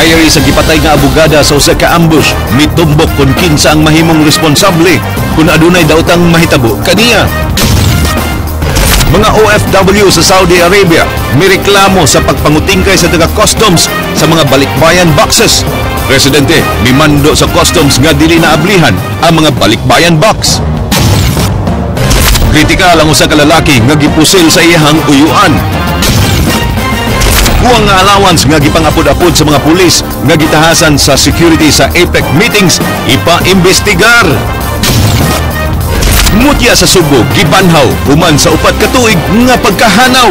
Diary sa gipatay nga abogada sa usa ka ambush, mitumbok kung kinsa ang mahimong responsable kung adunay daotang mahitabo kaniya. Mga OFW sa Saudi Arabia may reklamo sa pagpangutingkay sa taga-customs sa mga balikbayan boxes. Presidente, mimando sa customs nga dili naablihan ang mga balikbayan box. Kritikal ang usa ka lalaki nga gipusil sa iyang uyuan. Huwag nga allowance nga gipangapod-apod sa mga pulis nga gitahasan sa security sa APEC meetings ipa-imbestigar. Mutya sa Subo, gibanhaw human sa upat ka tuig nga pagkahanaw.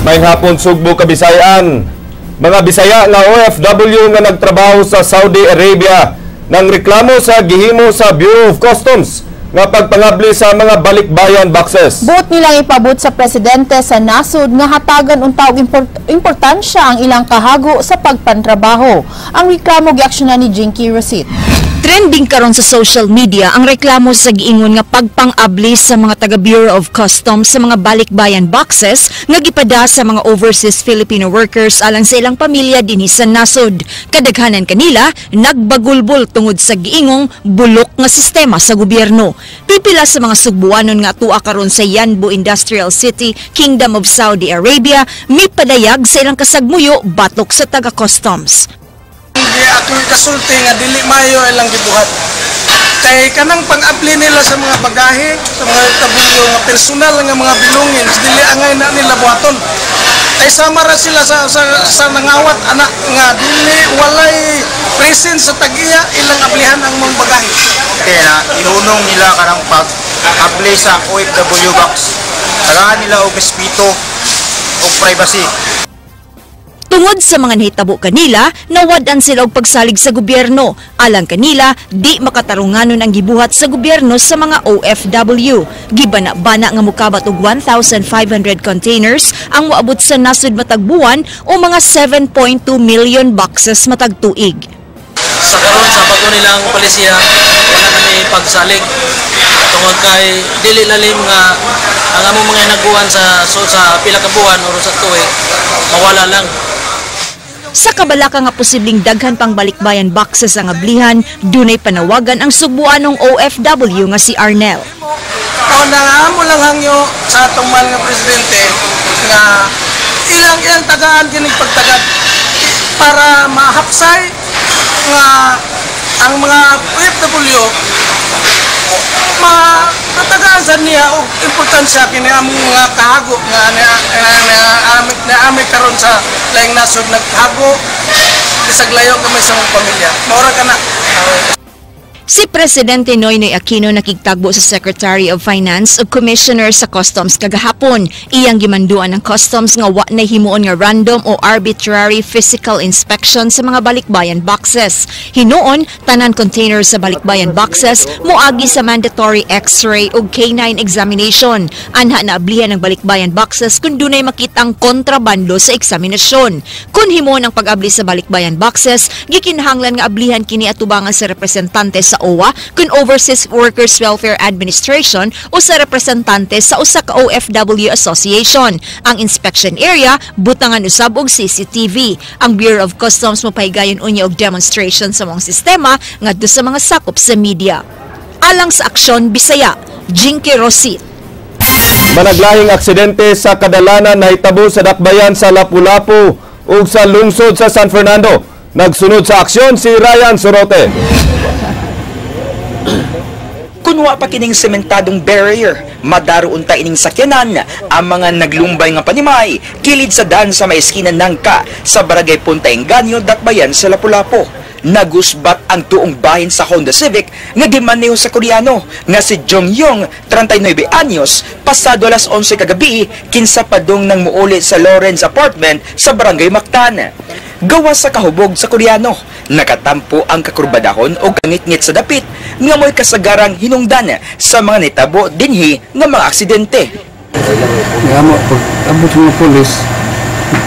May hapon Sugbo Kabisayan. Mga Bisaya nga OFW nga nagtrabaho sa Saudi Arabia nang reklamo sa gihimo sa Bureau of Customs nga pagpangabli sa mga balikbayan boxes. Buot nilang ipabot sa presidente sa nasud nga hatagan untawg importansya ang ilang kahago sa pagpantrabaho. Ang reklamo giaksyonan ni Jinky Rosit. Trending karon sa social media ang reklamo sa giingon nga pagpang-abli sa mga taga Bureau of Customs sa mga balikbayan boxes nga gipada sa mga overseas Filipino workers alang sa ilang pamilya dinhi sa nasod. Kadaghanan kanila nagbagulbol tungod sa giingong bulok nga sistema sa gobyerno. Pipila sa mga Sugbuanon nga tua karon sa Yanbu Industrial City, Kingdom of Saudi Arabia, mipadayag sa ilang kasagmuyo batok sa taga customs. Ako kasulti nga dili mayo ilang gibuhat. Kay kanang pang-apply nila sa mga bagahe, sa mga tabulyo nga personal nga mga belongings, dili angay na nila buhaton. Kay sama ra sila sa nangawat anak nga dili walay presence sa tag-iya ilang ablihan ang mga bagahe. Kaya inunong nila kanang pag-apply sa OFW box. Kailangan nila og respeto og privacy. Tungod sa mga nahitabo kanila, nawadan sila og pagsalig sa gobyerno. Alang kanila, di makatarunganon ang gibuhat sa gobyerno sa mga OFW. Gibana-bana nga mukabat og 1,500 containers ang moabot sa nasud matag buwan o mga 7.2 million boxes matag tuig. Sa karon sa bago nilang palisiya, wala kami pagsalig. Tungod kay dili lalim nga ang among mga naguan sa pila ka buwan o sa tuig, mawala lang. Sa kabalaka nga posibleng daghan pang balikbayan boxes ang ablihan, dunay panawagan ang Sugbuanong OFW nga si Arnel. Naamo lang hangyo sa atong mahal nga presidente nga ilang tagaan kining pagtagad para mahapsay nga ang mga OFW matagaan sa niya o importansya kini among mga kahago nga naamit karon sa laing nasod naghago bisag layo kami sa mga pamilya. Maura ka na. Si Presidente Noynoy Aquino nakigtagbo sa Secretary of Finance ug Commissioner sa Customs kagahapon. Iyang gimanduan ng Customs nga wa na himuon nga random o arbitrary physical inspection sa mga balikbayan boxes. Hinuon, tanan container sa balikbayan boxes moagi sa mandatory X-ray ug K9 examination. Anha na ablihan ng balikbayan boxes kung dunay makitang kontrabando sa eksaminasyon. Kung himuon ang pag-abli sa balikbayan boxes, gikinahanglan nga ablihan kini atubangan sa representante sa OWA kun Overseas Workers Welfare Administration o sa representante sa usa ka OFW Association. Ang inspection area butangan usab og CCTV. Ang Bureau of Customs mopahigayon unya og demonstration sa mga sistema ngadto sa mga sakop sa media. Alang sa Aksyon Bisaya, Jinky Rosit. Managlahing aksidente sa kadalanan nahitabo sa dakbayan sa Lapu-Lapu ug sa lungsod sa San Fernando. Nagsunod sa aksyon si Ryan Sorote. Kunwa pa kining sementadong barrier, madaro unta ining sakyanan ang mga naglumbay nga panimay kilid sa daan sa may eskina Nangka sa barangay Punta Enganyo, Dakbayan sa Lapu-Lapu. Nagusbat ang tuong bahin sa Honda Civic nga gimaneho sa Koreano nga si Jong Yong, 39 anyos, pasado alas 11 kagabi kinsa padong nang muuli sa Lawrence Apartment sa barangay Mactan. Gawa sa kahubog sa Koreano, nakatampo ang kakurbadahon o kangit-ngit sa dapit nga mo'y kasagarang hinungdan sa mga nitabo dinhi nga mga aksidente. Nga mo, pag abot mga polis,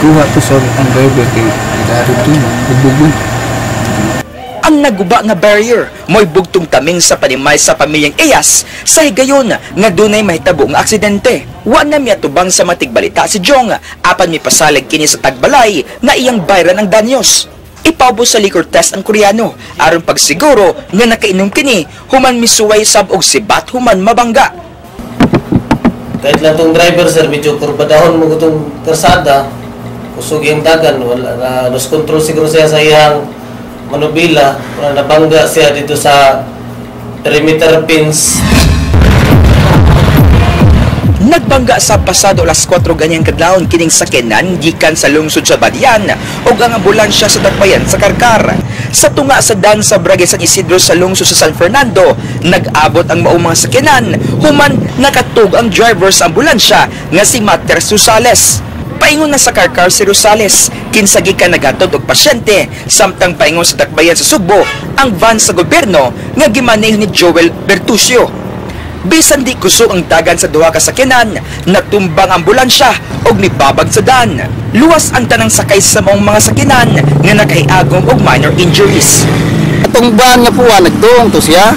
kuha to sa ang driver kay dari ito, bubugon. Ang naguba nga barrier mo'y bugtong taming sa panimay sa pamilyang Eyas sa higayon nga dunay mahitabo nga aksidente. Wa na miatubang sa matigbalita si Jong apan mipasalig kini sa tagbalay nga iyang bayran ang danyos. Ipaubos sa liquor test ang Koreano aron pagsiguro nga nakainom kini human misuway sab og sibat human mabangga. Kahit lang tong driver sir, medyo kurbadahon mo itong karsada, kusog yung dagan, wala na lost control siguro siya sa iyang manubila, wala nabangga siya dito sa perimeter pins. Nagbangga sa pasado alas 4 ganyang kadlawon kining sakyanan gikan sa lungsod sa Badian ug ang ambulansya sa dakbayan sa Karkar. Sa tunga sa dan sa Barangay San Isidro sa lungsod sa San Fernando, nag-abot ang maong mga sakyanan human nakatug ang driver sa ambulansya nga si Mater Susales. Paingon na sa Karkar si Rosales, kinsa gikan naghatod og pasyente, samtang paingon sa dakbayan sa Sugbo ang van sa gobyerno nga gimaneho ni Joel Bertuccio. Bisan di kusog ang dagan sa duha ka sakyanan, natumbang ambulansya og nibabag sa dan. Luwas ang tanang sakay sa maong mga sakyanan nga nakahiagom og minor injuries. Atong ban nga puwa nagdong to siya.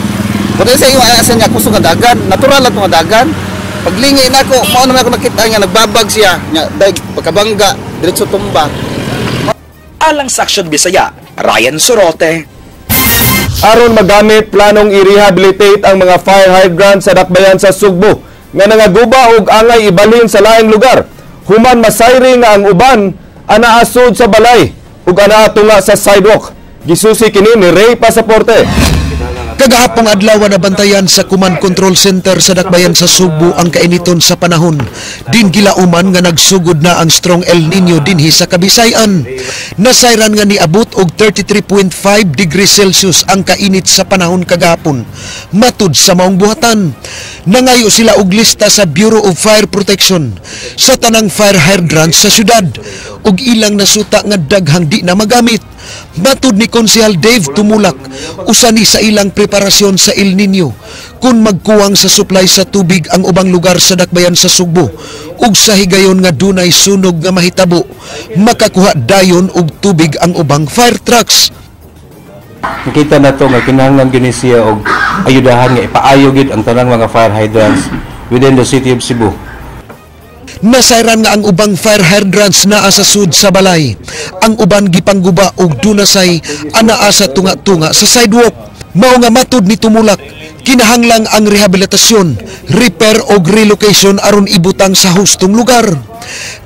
Pwede sa iyo asa niya kusog nga dagan, natural lang nga dagan. Paglingay nako, mao naman ako nakita nga nagbabag siya, nya dag pagkabangga diretso tumba. Alang sa Aksyon Bisaya, Ryan Sorote. Aron magamit planong i-rehabilitate ang mga fire hydrant sa dakbayan sa Sugbo nga nangaguba og angay ibalhin sa laing lugar. Human masayri nga ang uban anaasod sa balay ug anaa tunga sa sidewalk. Gisusi kini ni Ray Pasaporte. Kagahapong adlaw na bantayan sa Command Control Center sa dakbayan sa Sugbo ang kainiton sa panahon. Din gilauman nga nagsugod na ang strong El Nino dinhi sa Kabisayan. Nasayran nga niabot og 33.5 degrees Celsius ang kainit sa panahon kagahapon. Matud sa maong buhatan, nangayo sila og lista sa Bureau of Fire Protection sa tanang fire hydrants sa syudad ug ilang nasuta nga daghang di na magamit. Matud ni Konsehal Dave Tumulak, usa ni sa ilang preparasyon sa El Nino kung magkuwang sa supply sa tubig ang ubang lugar sa dakbayan sa Sugbo ug sa higayon nga dunay sunog nga mahitabo, makakuha dayon og tubig ang ubang fire trucks. Nakita na to nga kinahanglan gini siya og ayudahan nga ipaayo gid ang tanang mga fire hydrants within the city of Cebu. Nasayran nga ang ubang fire hydrants naa sa sud sa balay. Ang uban gipangguba og dunasay anaa sa tunga-tunga sa sidewalk. Mao nga matud ni Tumulak, kinahanglang ang rehabilitasyon, repair og relocation aron ibutang sa hustong lugar.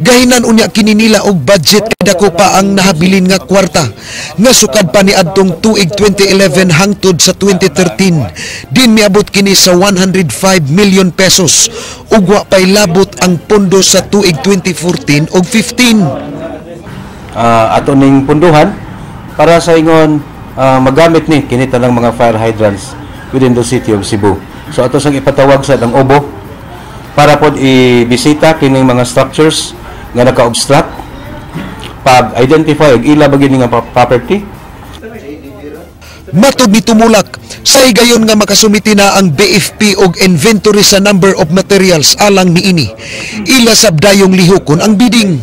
Gahinan unya kini nila og budget kay dako pa ang nahabilin nga kwarta nga sukad pa ni adtong tuig 2011 hangtod sa 2013. Din miabot kini sa 105 million pesos ug wa pay labot ang pondo sa tuig 2014 ug 15. Ato ning punduhan para sa ingon magamit ni kini tanang mga fire hydrants within the city of Cebu. So ato sang ipatawag sa ang obo para pod ibisita kining mga structures nga naka-obstruct, pag-identify og ila bagin nga property. Matud ni Tumulak, sa higayon nga makasumiti na ang BFP og inventory sa number of materials alang niini. Ila sabdayong lihokon ang bidding.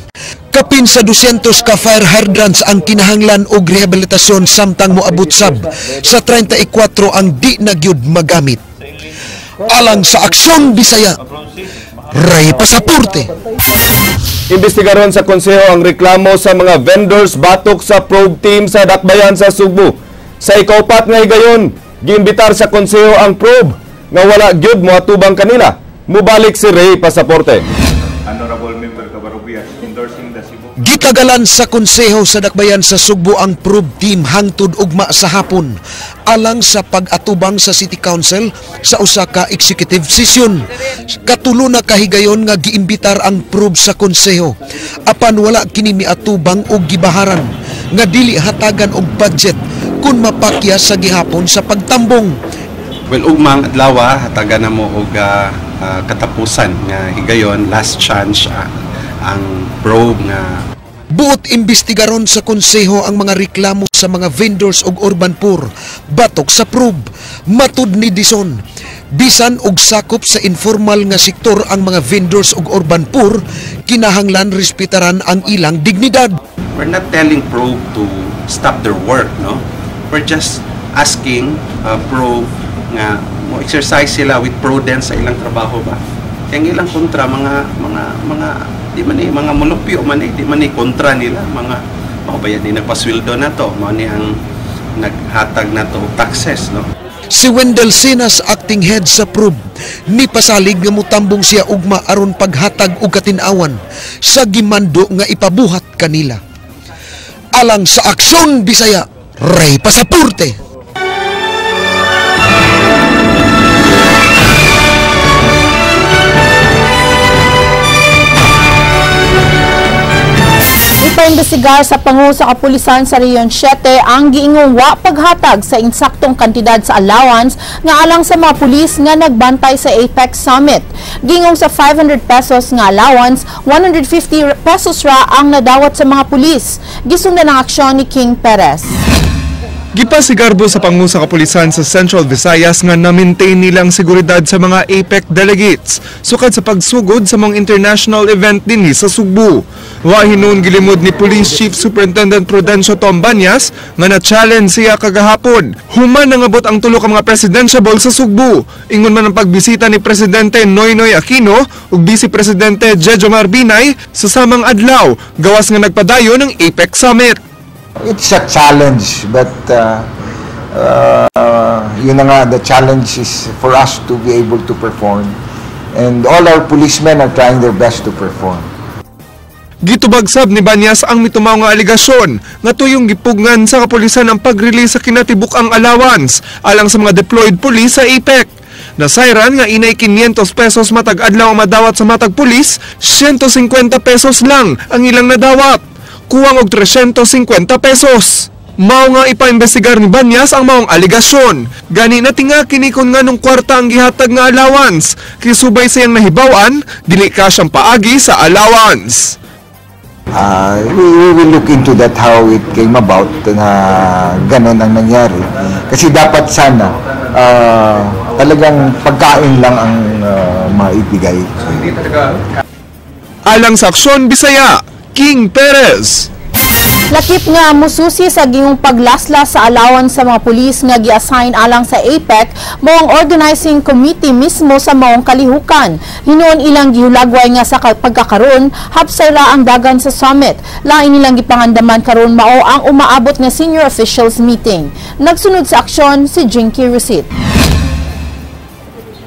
Kapin sa 200 ka fire hydrants ang kinahanglan og rehabilitasyon samtang moabot sab sa 34 ang di na gyud magamit. Alang sa Aksyon Bisaya, Ray Pasaporte. Imbestigaron sa konseho ang reklamo sa mga vendors batok sa probe team sa dakbayan sa Sugbo. Sa ikaupat nga higayon, giimbitar sa konseho ang probe nga wala gyud moatubang kanila. Mubalik si Ray Pasaporte. Honorable Member Cabarubias endorsing the Cebu. Gitagalan sa konseho sa dakbayan sa Sugbo ang probe team hangtod ugma sa hapon alang sa pag-atubang sa City Council sa usa ka executive session. Katulo na kahigayon nga giimbitar ang probe sa konseho apan wala kini miatubang og gibaharan nga dili hatagan og budget kun mapakya sa gihapon sa pagtambong. Well, ugmang adlaw hatagan na mo og katapusan nga higayon last chance ang probe nga buot imbestigaron sa konseho ang mga reklamo sa mga vendors og urban poor batok sa probe. Matud ni Dison, bisan og sakop sa informal nga sektor ang mga vendors og urban poor, kinahanglan respetaran ang ilang dignidad. We're not telling probe to stop their work, no? We're just asking probe nga mo exercise sila with prudence sa ilang trabaho ba. Kaya ilang kontra mga di man ni mga monopyo man di man ni kontra nila mga bayad ni nagpasweldo na to mo ni ang naghatag na to taxes no. Si Wendell Sinas, acting head sa PRUB, ni pasalig nga mutambong siya ugma aron paghatag og katinawan sa gimando nga ipabuhat kanila. Alang sa Aksyon Bisaya, Ray Pasaporte. Ipaimbestigar sa pangulo sa kapulisan sa Region 7 ang giingong wa paghatag sa insaktong kantidad sa allowance nga alang sa mga pulis nga nagbantay sa APEC Summit. Gingong sa 500 pesos nga allowance, 150 pesos ra ang nadawat sa mga pulis. Gisundan ang aksyon ni King Perez. Gipasigarbo sa pangulo sa kapulisan sa Central Visayas nga na-maintain nilang seguridad sa mga APEC delegates sukad sa pagsugod sa mga international event dinhi sa Sugbo. Wa hinuon gilimod ni Police Chief Superintendent Prudencio Tombanyas nga na-challenge siya kagahapon. Human nangabot ang tulo ka mga presidentiable sa Sugbo. Ingon man ang pagbisita ni Presidente Noynoy Aquino ug Vice Presidente Jejomar Binay sa samang adlaw gawas nga nagpadayon ng APEC Summit. It's a challenge, but yun na nga, the challenge is for us to be able to perform. And all our policemen are trying their best to perform. Gitubagsab ni Banyas ang mitumaw nga aligasyon nga tuyong gipugnan sa kapulisan ang pag-release sa kinatibuk ang allowance alang sa mga deployed police sa APEC. Nasayran nga inay 500 pesos matag adlaw ang madawat sa matag pulis, 150 pesos lang ang ilang nadawat. Kuwang og 350 pesos. Mao nga ipaimbestigar ni Banyas ang maong aligasyon. Gani na tinga kinikon nga nung kwarta ang gihatag nga allowance. Kisubay siyang nahibawan, dili ka siyang paagi sa allowance. We will look into that, how it came about na ganon ang nangyari. Kasi dapat sana talagang pagkain lang ang maibigay. Alang sa Aksyon Bisaya, King Perez. Lakip nga mususi sa gingong paglaslas sa allowance sa mga pulis nga gi-assign alang sa APEC moong organizing committee mismo sa maong kalihukan. Hinuon ilang gihulagway nga sa pagkakaroon hapsay ra ang dagan sa summit. Lain nilang gipangandaman karon mao ang umaabot nga senior officials meeting. Nagsunod sa aksyon si Jinky Rusit.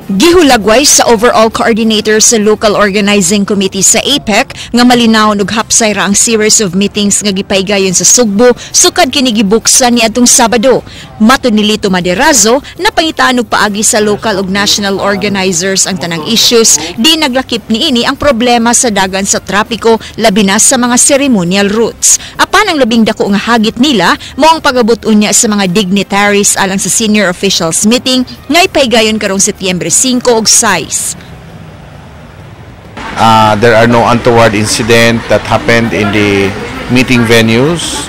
Gihulagway sa overall coordinator sa local organizing committee sa APEC nga malinaw ug hapsay ra ang series of meetings nga gipaygayon sa Sugbo sukad kini gibuksan niadtong Sabado. Matud ni Lito Maderazo na pangitaan og paagi sa local ug national organizers ang tanang issues di naglakip niini ang problema sa dagan sa trapiko labi na sa mga ceremonial routes. Apan ang labing dako nga hagit nila mao ang pagabot unya sa mga dignitaries alang sa senior officials meeting nga ipaygayon karong Setyembre 5 og 6. There are no untoward incident that happened in the meeting venues.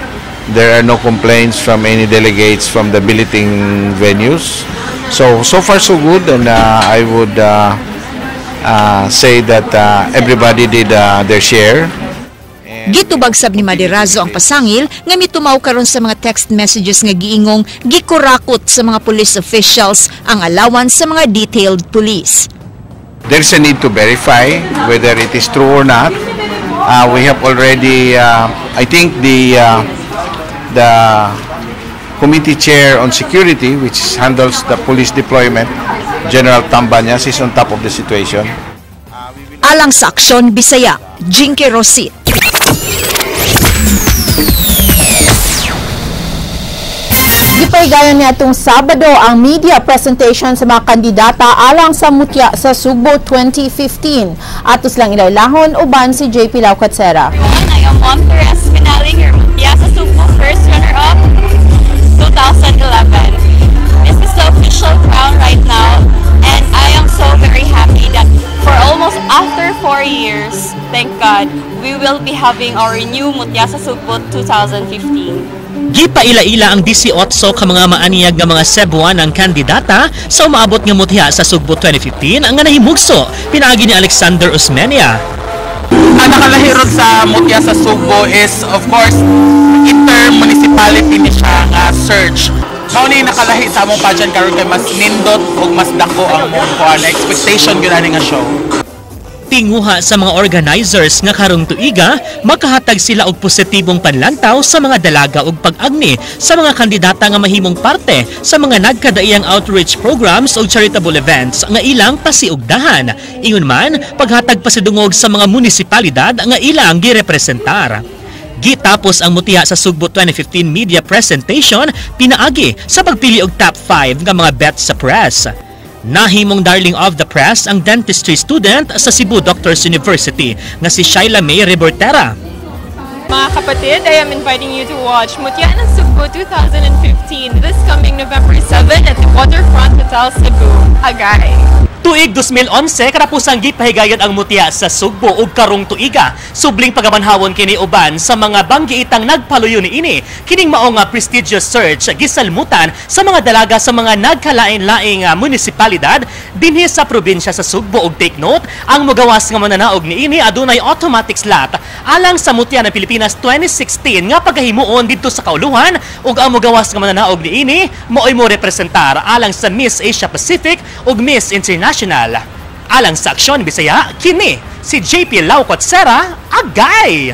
There are no complaints from any delegates from the billeting venues. So far so good, and I would say that everybody did their share. Gitubagsab ni Maderazo ang pasangil nga mitumaw karon sa mga text messages nga giingong gikurakot sa mga police officials ang allowance sa mga detailed police. There's a need to verify whether it is true or not. We have already, I think the committee chair on security, which handles the police deployment, General Tambanyas, is on top of the situation. Alang sa Aksyon Bisaya, Jinky Rusit. Gipaygayon niya itong Sabado ang media presentation sa mga kandidata alang sa Mutya sa Sugbo 2015. Atos lang ilaylahon uban si JP Laucatsera. I am Mom Perez Pinaling, your Mutya sa Sugbo first runner-up 2011. This is the official crown right now, and I am so very happy that for almost after 4 years, thank God, we will be having our new Mutya sa Sugbo 2015. Gipaila-ila ang 18 ka mga maaniyag nga mga Cebuan ang kandidata sa umaabot nga mutya sa Sugbo 2015 ang nga nahimugso pinaagi ni Alexander Osmeña. Ang nakalahirot sa mutya sa Sugbo is of course inter-municipality ni siya nga search. Mao ni nakalahi sa among pageant karon kay mas nindot ug mas dako ang mong expectation gyud ani nga show. Tinguha sa mga organizers nga karong tuiga, makahatag sila og positibong panlantaw sa mga dalaga ug pag-agni sa mga kandidata nga mahimong parte sa mga nagkadaiyang outreach programs ug charitable events nga ilang pasiugdahan. Ingon man, paghatag pasidungog sa mga munisipalidad nga ilang girepresentar. Gitapos ang mutiha sa Sugbo 2015 media presentation, pinaagi sa pagpili og top 5 nga mga bets sa press. Nahimong darling of the press ang dentistry student sa Cebu Doctors University nga si Shaila May Rebortera. Mga kapatid, I am inviting you to watch Mutya ng Sugbo 2015 this coming November 7 at the Waterfront Hotel Cebu, Agay. Tuig 2011 karapusang gipahigayon ang mutiya sa Sugbo ug karong tuiga subling pagabanhawon kini uban sa mga banggiitang nagpaluyo niini kining mao nga prestigious search gisalmutan sa mga dalaga sa mga nagkalain-laing munisipalidad dinhi sa probinsya sa Sugbo ug take note ang mogawas nga mananaog niini adunay automatic slot alang sa mutiya ng Pilipinas 2016 nga pagkahimuon didto sa kauluhan ug ang mogawas nga mananaog niini maoy mo representar alang sa Miss Asia Pacific ug Miss International. Alang sa Aksyon Bisaya, kini si JP Laucot Serra, Agay!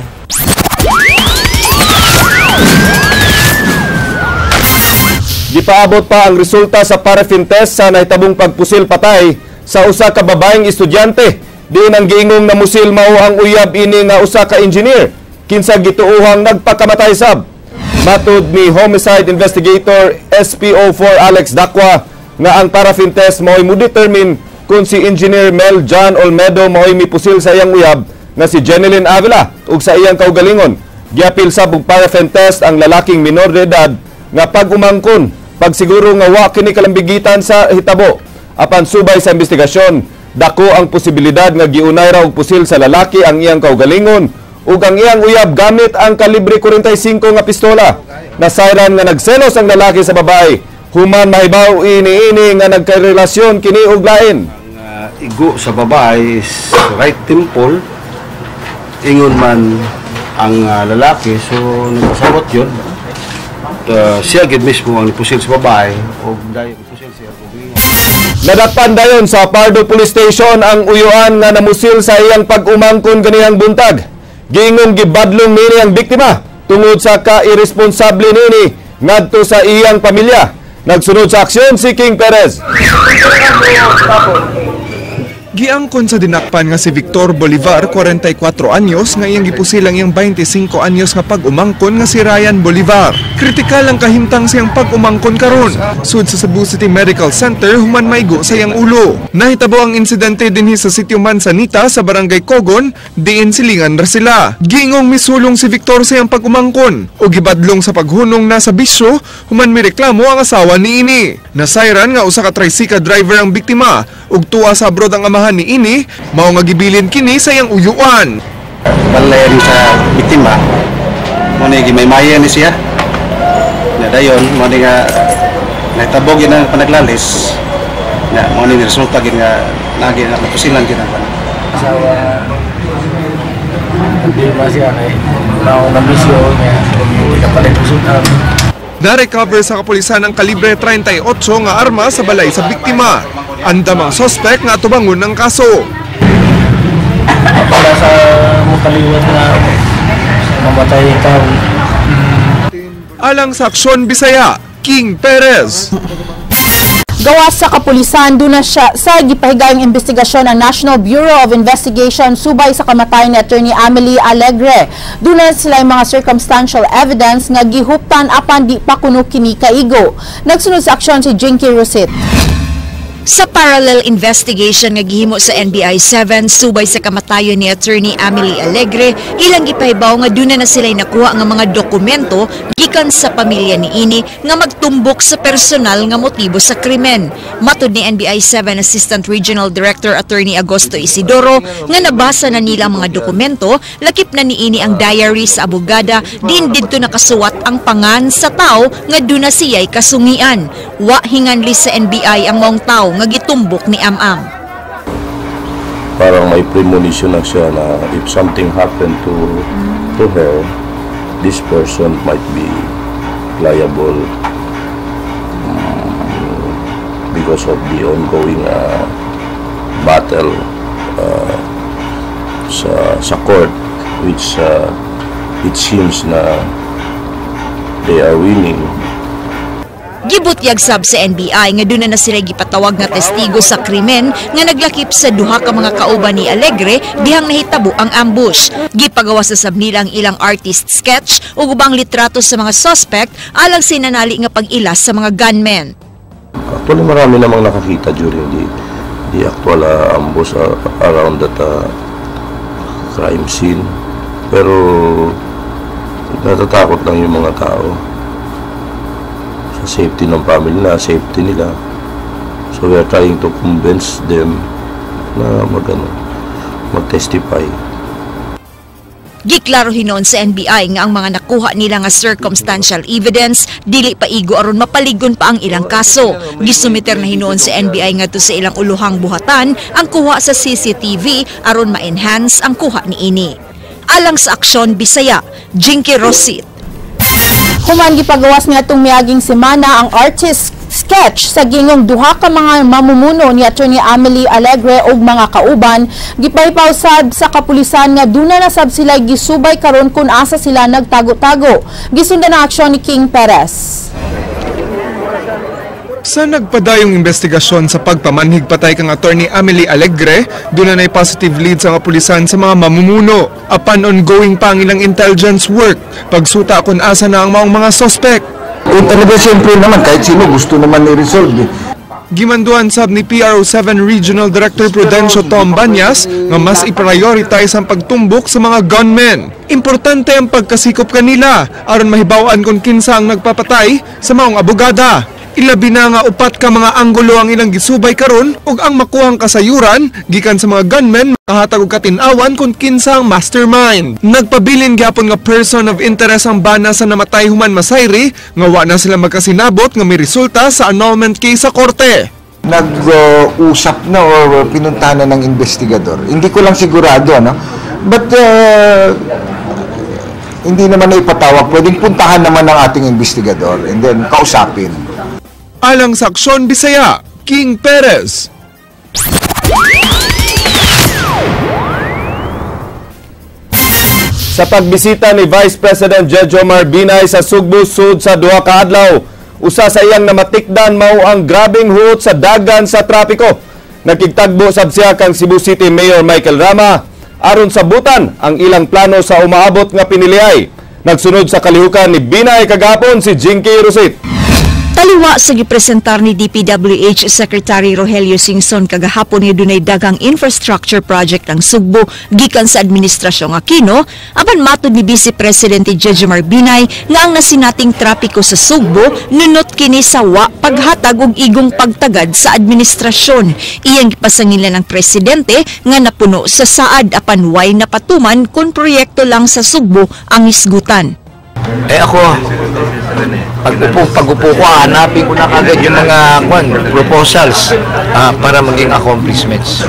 Gipaabot pa ang resulta sa paraffin test sa nahitabong pagpusil patay sa usa ka babaeng estudyante. Diin ang giingong na musil mao ang uyab ini nga usa ka engineer kinsa gituohang nagpakamatay sab. Matud ni Homicide Investigator SPO4 Alex Dacwa nga ang paraffin test mao'y mo-determine kung si Engineer Mel John Olmedo mao'y mipusil sa iyang uyab nga si Jeneline Avila ug sa iyang kaugalingon. Giapil sa paraffin test ang lalaking minor de edad nga pag-umangkon pagsiguro nga wa kini kalambigitan sa hitabo. Apan subay sa investigasyon, dako ang posibilidad nga giunay ra og pusil sa lalaki ang iyang kaugalingon ug ang iyang uyab gamit ang kalibre 45 nga pistola. Nasayran nga nagselos ang lalaki sa babae. Human mahibaw ini nga nagkarelasyon kini og lain. Igo sa babae is right temple, ingon man ang lalaki, so nagpasabot yun. Siya gid mismo ang nipusil sa babae o dayon nipusil siya. Nadakpan dayon sa Pardo Police Station ang uyuan nga namusil sa iyang pag-umangkon ganihang buntag. Giingong gibadlong nini ang biktima tungod sa ka-irresponsable nini ngadto sa iyang pamilya. Nagsunod sa aksyon si King Perez. Giangkon sa dinakpan nga si Victor Bolivar, 44 anyos, nga iyang gipusilang iyang 25 anyos nga pag-umangkon nga si Ryan Bolivar. Kritikal ang kahimtang siyang pag-umangkon karon. Sud sa Cebu City Medical Center, human maigo sa iyang ulo. Nahitabo ang insidente dinhi sa sitio Manzanita sa Barangay Cogon, diin silingan ra sila. Giingong misulong si Victor sa iyang pag-umangkon o gibadlong sa paghunong na sa bisyo, human may reklamo ang asawa niini. Nasayran nga usa ka tricycle driver ang biktima ug tuwa sa abroad ang amahan ni ini, mao nga gibilin kini sa iyang uyuan. Balayan sa biktima, mo ni gimaymayan ni siya. Na dayon mo ni nga natabog yun ang panaglalis. Na mo ni resulta gid nga nagi na pusilan gid ang asawa. Hindi ba siya kay mao na bisyo niya kapalit pusutan. Na-recover sa kapulisan ang kalibre 38 nga arma sa balay sa biktima. Andam ang sospek nga tubangon ng kaso. Para sa mukaliwat na mamatay ikaw. Alang sa Aksyon Bisaya, King Perez. Gawas sa kapulisan, doon na siya sa gipahigayong investigasyon ng National Bureau of Investigation subay sa kamatayan ni Attorney Amelie Alegre. Doon na sila yung mga circumstantial evidence nga gihuptan apan di pa kuno kini kaigo. Nagsunod sa aksyon si Jinky Rosit. Sa parallel investigation nga gihimo sa NBI 7 subay sa kamatayon ni Attorney Amelie Alegre, ilang ipahibaw nga duna na sila'y nakuha nga mga dokumento gikan sa pamilya ni ini nga magtumbok sa personal nga motibo sa krimen. Matud ni NBI 7 Assistant Regional Director Attorney Agosto Isidoro nga nabasa na nila ang mga dokumento, lakip na ni ini ang diary sa abogada din didto nakasuwat ang pangan sa tao nga duna siya'y kasungian. Wa hinganli sa NBI ang maong tao nga gitumbok ni Am-Am. Parang may premonition na siya na if something happened to her, this person might be liable because of the ongoing battle sa court, which it seems na they are winning. Gibutyag sab sa NBI nga doon na sila gipatawag nga testigo sa krimen nga naglakip sa duha ka mga kauban ni Alegre dihang nahitabo ang ambush. Gipagawas sa sab nila ang ilang artist sketch ug ubang litrato sa mga suspect alang sinanali nga pag-ilas sa mga gunmen. Actually, marami namang nakakita during the actual ambush around that crime scene. Pero natatakot lang yung mga tao. Safety ng family na, safety nila. So we are trying to convince them na mag-testify. Giklaro hinon sa NBI nga ang mga nakuha nila nga circumstantial evidence dili pa igo aron mapaligon pa ang ilang kaso. Gisumiter na hinon sa NBI ngadto sa ilang uluhang buhatan ang kuha sa CCTV aron ma-enhance ang kuha niini. Alang sa Aksyon Bisaya, Jinky Rosit. Human gipagawas niadtong miaging semana ang artist sketch sa gingong duha ka mga mamumuno ni Attorney Amelie Alegre ug mga kauban. Gipaypaw sad sa kapulisan nga duna na sab sila gisubay karon kun asa sila nagtago-tago. Gisundan ang aksyon ni King Perez. Sa nagpadayong investigasyon sa pagpamanhig patay kang Attorney Amelie Alegre, doon na positive lead sa kapulisan sa mga mamumuno. Apan ongoing pa ang ilang intelligence work, pagsuta kung asa na ang mga suspect. Talaga siyempre naman, kahit sino gusto naman i-resolve. Gimanduan sab ni PRO7 Regional Director Prudencio Tom Banyas nga mas i-prioritize ang pagtumbok sa mga gunmen. Importante ang pagkasikop kanila aron mahibaw-an kung kinsa ang nagpapatay sa maong abogada. Ilabi na nga upat ka mga anggulo ang ilang gisubay karon ug ang makuhang kasayuran gikan sa mga gunmen makahatag og katin-awan kung kinsa ang mastermind. Nagpabilin gyapon nga person of interest ang bana sa namatay human Masayri nga wa na sila magkasinabot nga may resulta sa annulment case sa korte. Nag-usap na o pinuntahan na ng investigador. Hindi ko lang sigurado, no? But hindi naman na ipatawag. Pwedeng puntahan naman ng ating investigador and then kausapin. Alang sa Aksyon Bisaya, King Perez. Sa pagbisita ni Vice President Jejomar Binay sa Sugbo sud sa duha ka adlaw, usa sa iyang namatikdan mao ang grabeng huot sa dagan sa trapiko. Nakigtagbo sab siya kang Cebu City Mayor Michael Rama aron sabutan ang ilang plano sa umaabot nga piniliay. Nagsunod sa kalihukan ni Binay kagapon si Jinky Rosit. Taliwa sa gipresentar ni DPWH Secretary Rogelio Singson kagahapon nga dunay dagang infrastructure project ang Sugbo gikan sa administrasyong Aquino, apan matud ni Vice Presidente Jejomar Binay nga ang nasinating trapiko sa Sugbo nunot kini sa wa paghatag og igong pagtagad sa administrasyon. Iyang gipasangilan ng presidente nga napuno sa saad apan way napatuman kun proyekto lang sa Sugbo ang isgutan. Ako, pag-upo ko, hanapin ko na kagad yung mga proposals para maging accomplishments.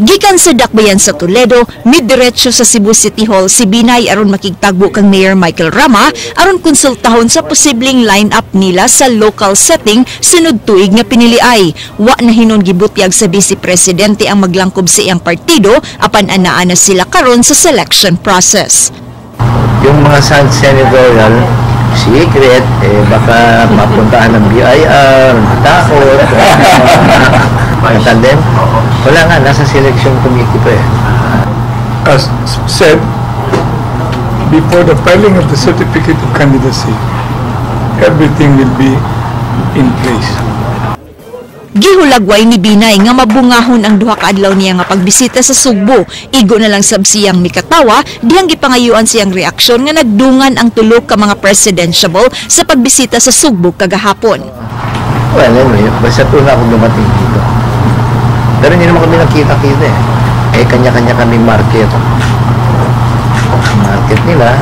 Gikan sa dakbayan sa Toledo, midiretso sa Cebu City Hall si Binay aron makigtagbo kang Mayor Michael Rama aron konsultahon sa posibleng line-up nila sa local setting sunod tuig nga piniliay. Wa na hinon gibutyag sa Vice Presidente ang maglangkob sa iyang partido apan anaa na sila karon sa selection process. Yung mga senatorial, secret, baka mapuntahan ng BIR, takot, tandem. Wala nga, nasa selection committee pa As said, before the filing of the certificate of candidacy, everything will be in place. Gihulagway ni Binay nga mabungahon ang duha ka adlaw niya nga pagbisita sa Sugbo. Igo na lang sab siyang mikatawa dihang gipangayuan siyang reaksyon nga nagdungan ang tulo ka mga presidentiable sa pagbisita sa Sugbo kagahapon. Well, anyway, basta ito na ako dumating dito. Pero hindi naman kami nakita-kita kanya-kanya kaming market. Market nila,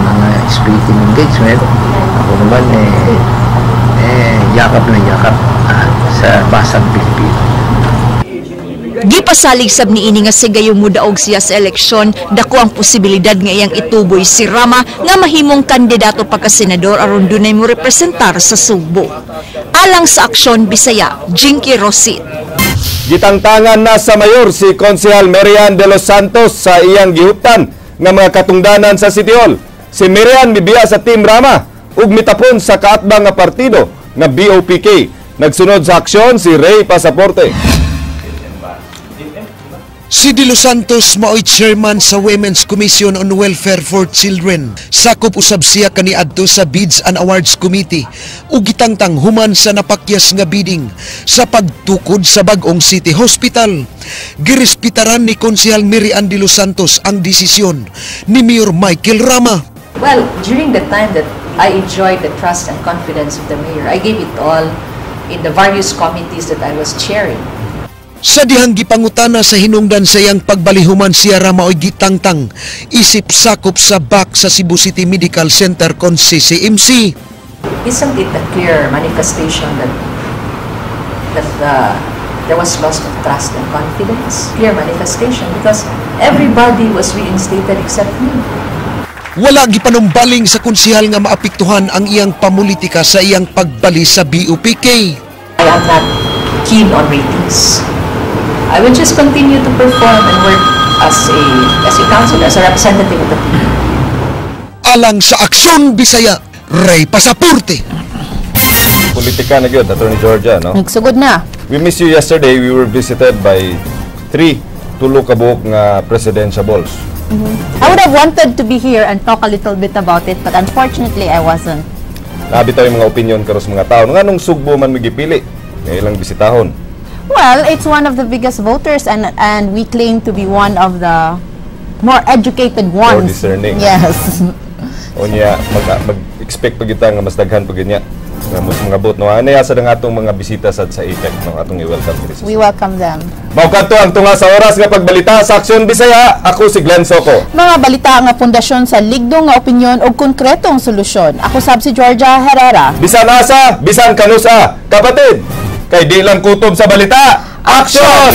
mga speaking engagement. Ako naman, yakap na yakap sa basang Pilipino. Gipasalig sab niini nga sigayong mudaog siya sa eleksyon, dako ang posibilidad nga iyang ituboy si Rama nga mahimong kandidato pagka-senador aron dunay mo representar sa Sugbo. Alang sa Aksyon Bisaya, Jinky Rosit. Gitangtangan na sa mayor si Konsehal Marian de los Santos sa iyang gihuptan nga mga katungdanan sa City Hall. Si Marian mibiya sa Team Rama ug mitapon sa kaatbang nga partido nga BOPK. Nagsunod sa aksyon si Ray Pasaporte. Si De Los Santos mao'y chairman sa Women's Commission on Welfare for Children. Sakop usab siya kaniadto sa Bids and Awards Committee ug gitangtang human sa napakyas nga bidding sa pagtukod sa bag-ong City Hospital. Girespetaran ni Konsehal Marian De Los Santos ang desisyon ni Mayor Michael Rama. Well, during the time that I enjoyed the trust and confidence of the mayor, I gave it all in the various committees that I was chairing. Sa dihang gipangutana sa hinungdan sa iyang pagbalihuman siya Rama o'y gitangtang isip sakop sa BAC sa Cebu City Medical Center kon CCMC. Isn't it a clear manifestation that there was loss of trust and confidence? Clear manifestation because everybody was reinstated except me. Wala gipanumbaling sa konsehal nga maapektuhan ang iyang pamulitika sa iyang pagbali sa BOPK. I am not keen on ratings. I will just continue to perform and work as a councilor, as a representative of the people. Alang sa Aksyon Bisaya, Ray Pasaporte. Politika na gyud, Attorney Georgia, no? Nagsugod na. We missed you yesterday. We were visited by 3 tulo ka buok nga presidential balls. I would have wanted to be here and talk a little bit about it, but unfortunately, I wasn't. Nabitaw yung mga opinion karos mga tao. Nga nung Sugbo man magipili, nga ilang bisitahon. Well, it's one of the biggest voters and we claim to be one of the more educated ones. More discerning. Yes. O niya, mag-expect pa kita nga mas daghan pa ganyan. Nga mas mga bot. No? Ano yasa ng atong mga bisita sa APEC, no? Atong i-welcome. We welcome them. Maukanto ang tunga sa oras nga pagbalita sa Aksyon Bisaya. Ako si Glenn Soco. Mga balita nga pundasyon sa ligdong nga opinyon o konkretong solusyon. Ako sab si Georgia Herrera. Bisan asa, bisan kanusa. Kapatid, kay di lang kutob sa balita. Aksyon!